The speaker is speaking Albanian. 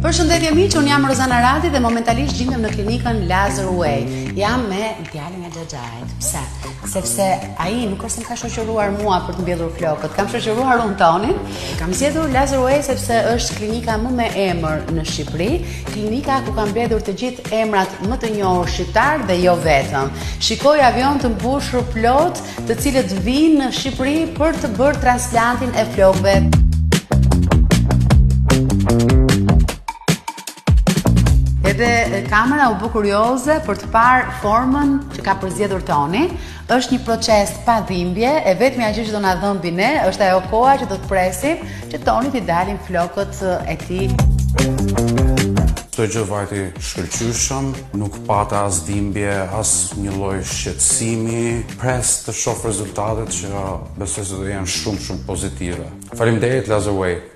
Përshëndetje miq, unë jam Rozana Radi dhe momentalisht gjendem në klinikën Laser Way. Jam me djalin e Xhaxhait. Pse? Sepse ai nuk është se më ka shoqëruar mua për të mbjellur flokët, kam shoqëruar unë Tonin. Kam zgjedhur Laser Way sepse është klinika më me emër në Shqipëri, klinika ku kanë mbledhur të gjithë emrat më të njohur shqiptar dhe jo vetëm. Shikoj avion të mbushur plot, të cilët vinë në Shqipëri për të bërë transplantin e flokëve. Edhe kamera u bë kurioze për të parë formën që ka përzgjedhur Toni. Është një proces pa dhimbje, e vetmja gjë që do na dhëmbi ne është ajo koha që do të presim që Toni t'i dalin flokët e tij. Çdo gjë vajti shkëlqyshëm, nuk pata as dhimbje, as një lloj shqetësimi, pres të shoh rezultatet që besoj se do jenë shumë pozitive. Faleminderit Laser Way.